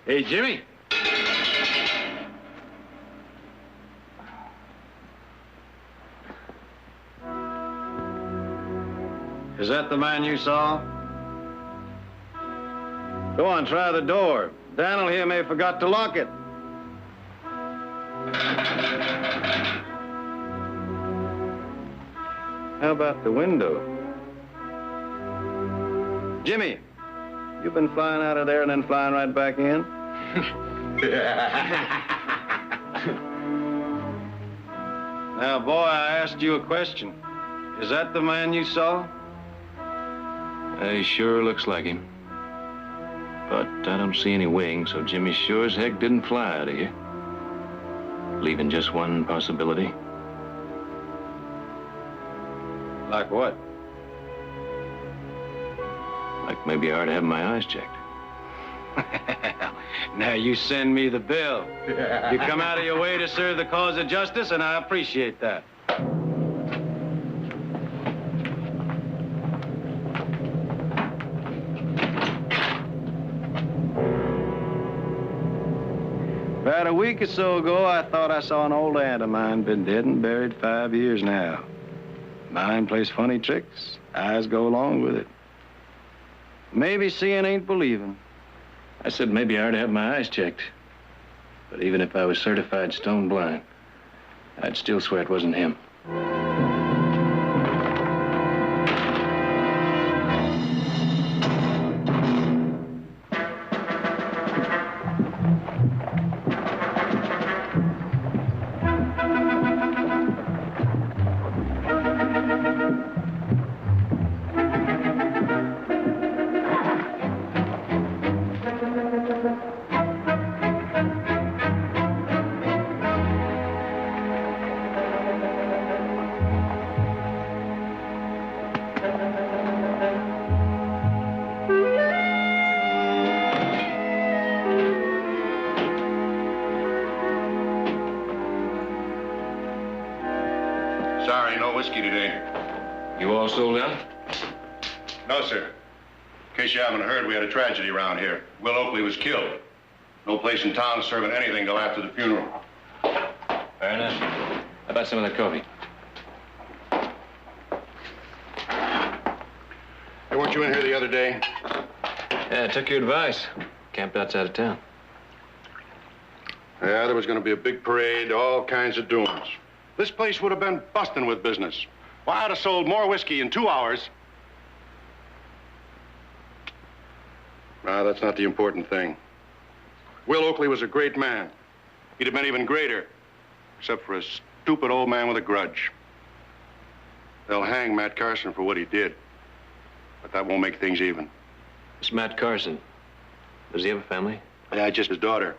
Hey, Jimmy. Is that the man you saw? Go on, try the door. Daniel here may have forgot to lock it. How about the window? Jimmy, you've been flying out of there and then flying right back in? Now, boy, I asked you a question. Is that the man you saw? He sure looks like him. But I don't see any wings, so Jimmy sure as heck didn't fly out of here. Leaving just one possibility. Like what? Like maybe I ought to have my eyes checked. Now you send me the bill. You come out of your way to serve the cause of justice, and I appreciate that. About a week or so ago, I thought I saw an old aunt of mine, been dead and buried 5 years now. Mind plays funny tricks. Eyes go along with it. Maybe seeing ain't believing. I said maybe I ought to have my eyes checked. But even if I was certified stone blind, I'd still swear it wasn't him. Sorry, no whiskey today. You all sold out? No, sir. In case you haven't heard, we had a tragedy around here. Will Oakley was killed. No place in town serving anything till after the funeral. Fair enough. How about some of that coffee? Hey, weren't you in here the other day? Yeah, I took your advice. Camped outside of town. Yeah, there was going to be a big parade, all kinds of doings. This place would have been busting with business. Why, I'd have sold more whiskey in 2 hours. No, that's not the important thing. Will Oakley was a great man. He'd have been even greater, except for a stupid old man with a grudge. They'll hang Matt Carson for what he did, but that won't make things even. It's Matt Carson. Does he have a family? Yeah, just his daughter.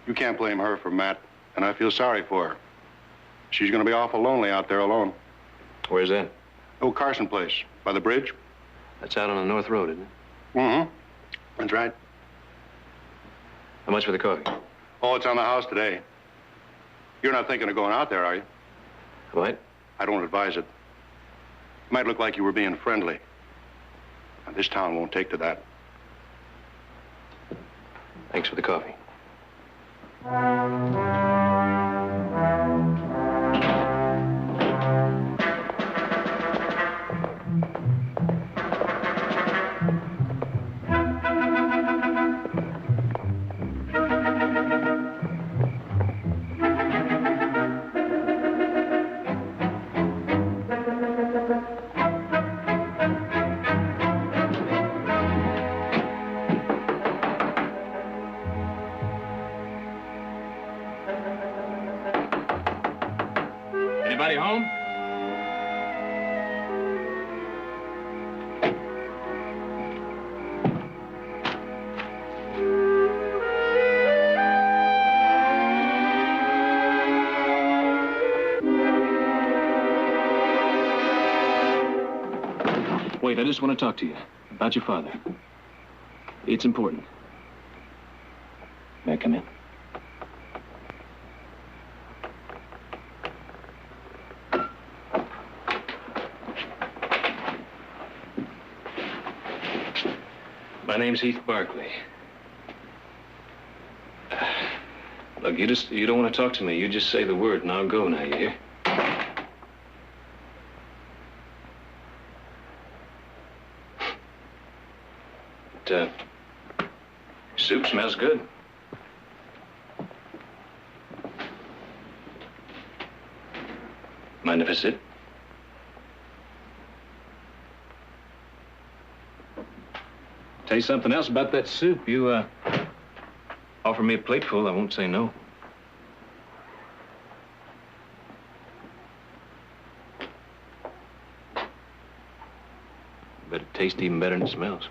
You can't blame her for Matt, and I feel sorry for her. She's gonna be awful lonely out there alone. Where's that? Old Carson place, by the bridge. That's out on the North Road, isn't it? Mm-hmm. That's right. How much for the coffee? Oh, it's on the house today. You're not thinking of going out there, are you? What? I don't advise it. It might look like you were being friendly. And this town won't take to that. Thanks for the coffee. Anybody home? Wait, I just want to talk to you about your father. It's important. May I come in? My name's Heath Barkley. Look, you don't want to talk to me. You just say the word and I'll go now, you hear? But, soup smells good. Mind if I sit? Tell you something else about that soup. You, offer me a plateful, I won't say no. But it tastes even better than it smells.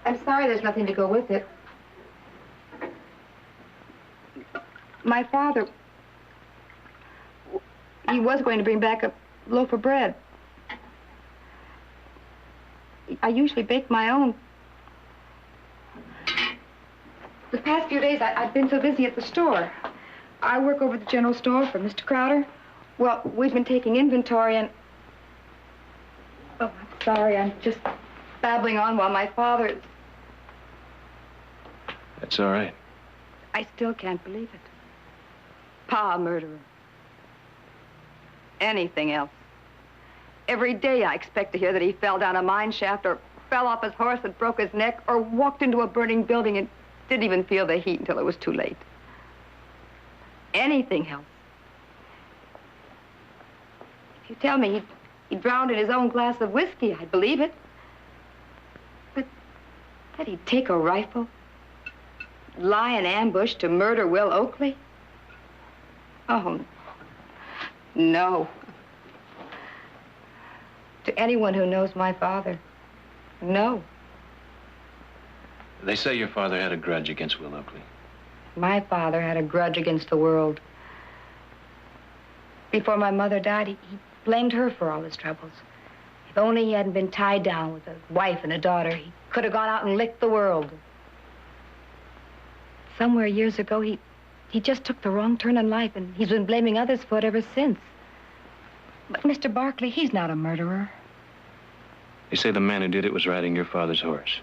I'm sorry there's nothing to go with it. My father, he was going to bring back a loaf of bread. I usually bake my own. The past few days, I've been so busy at the store. I work over the general store for Mr. Crowder. Well, we've been taking inventory and... Oh, I'm sorry. I'm just babbling on while my father... That's all right. I still can't believe it. Pa, a murderer. Anything else. Every day I expect to hear that he fell down a mine shaft or fell off his horse and broke his neck or walked into a burning building and didn't even feel the heat until it was too late. Anything else. If you tell me he drowned in his own glass of whiskey, I'd believe it. But that he'd take a rifle, lie in ambush to murder Will Oakley? Oh, no. To anyone who knows my father, no. They say your father had a grudge against Will Oakley. My father had a grudge against the world. Before my mother died, he blamed her for all his troubles. If only he hadn't been tied down with a wife and a daughter, he could have gone out and licked the world. Somewhere years ago, he just took the wrong turn in life, and he's been blaming others for it ever since. But Mr. Barkley, he's not a murderer. They say the man who did it was riding your father's horse.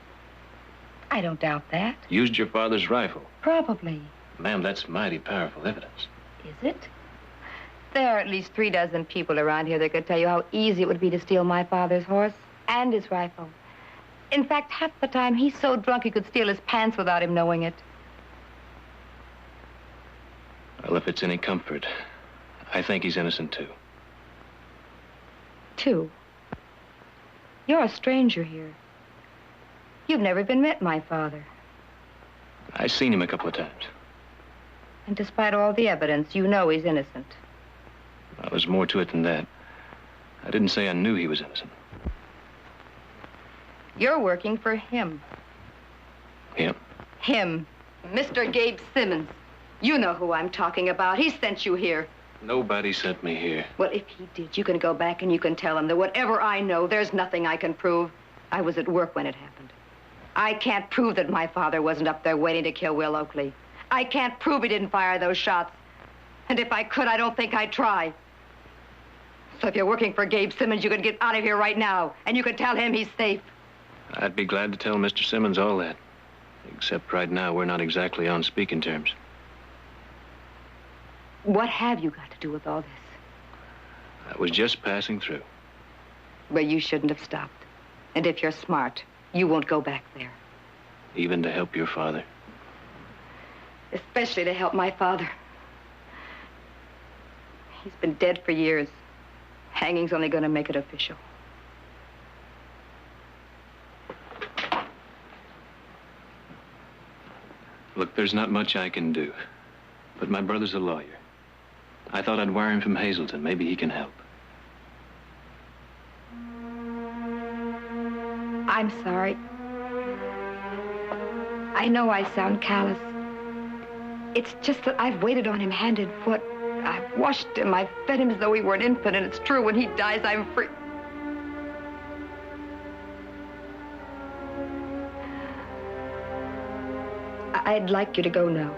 I don't doubt that. Used your father's rifle. Probably. Ma'am, that's mighty powerful evidence. Is it? There are at least 3 dozen people around here that could tell you how easy it would be to steal my father's horse and his rifle. In fact, half the time, he's so drunk he could steal his pants without him knowing it. Well, if it's any comfort, I think he's innocent, too. 2? You're a stranger here. You've never even met my father. I've seen him a couple of times. And despite all the evidence, you know he's innocent. Well, there's more to it than that. I didn't say I knew he was innocent. You're working for him. Him? Him. Mr. Gabe Simmons. You know who I'm talking about. He sent you here. Nobody sent me here. Well, if he did, you can go back and you can tell him that whatever I know, there's nothing I can prove. I was at work when it happened. I can't prove that my father wasn't up there waiting to kill Will Oakley. I can't prove he didn't fire those shots. And if I could, I don't think I'd try. So if you're working for Gabe Simmons, you can get out of here right now, and you can tell him he's safe. I'd be glad to tell Mr. Simmons all that. Except right now, we're not exactly on speaking terms. What have you got to do with all this? I was just passing through. Well, you shouldn't have stopped. And if you're smart, you won't go back there. Even to help your father? Especially to help my father. He's been dead for years. Hanging's only going to make it official. Look, there's not much I can do. But my brother's a lawyer. I thought I'd wire him from Hazleton. Maybe he can help. I'm sorry. I know I sound callous. It's just that I've waited on him hand and foot. I've washed him. I've fed him as though he were an infant, and it's true. When he dies, I'm free. I'd like you to go now.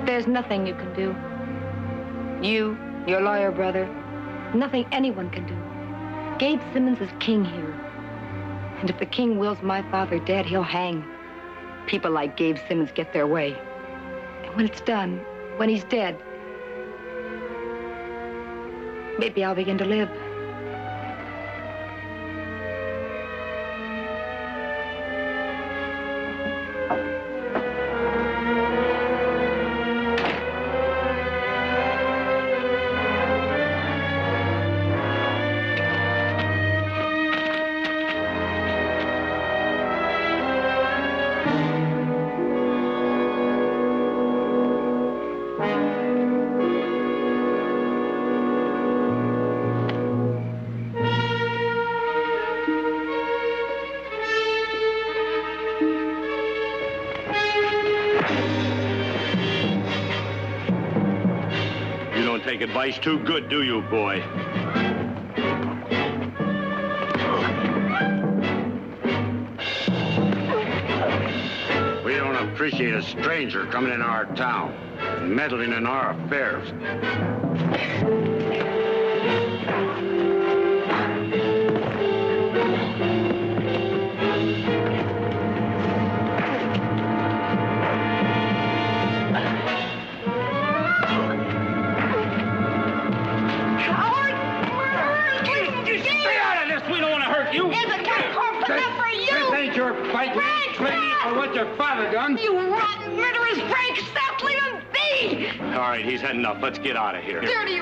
There's nothing you can do. You, your lawyer brother, nothing anyone can do. Gabe Simmons is king here. And if the king wills my father dead, he'll hang. People like Gabe Simmons get their way. And when it's done, when he's dead, maybe I'll begin to live. Take advice too good, do you, boy? We don't appreciate a stranger coming in our town and meddling in our affairs. What your father done? You rotten, murderous Frank! Stop leaving me! All right, he's had enough. Let's get out of here. Dirty!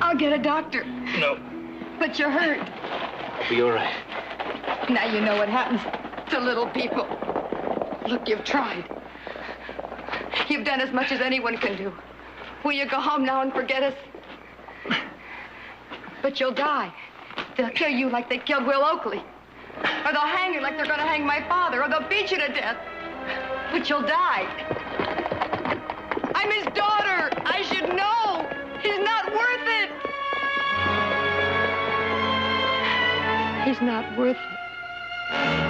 I'll get a doctor. No. But you're hurt. I'll be all right. Now you know what happens to little people. Look, you've tried. You've done as much as anyone can do. Will you go home now and forget us? But you'll die. They'll kill you like they killed Will Oakley. Or they'll hang you like they're going to hang my father. Or they'll beat you to death. But you'll die. I'm his daughter. I should know. He's not worth it. He's not worth it.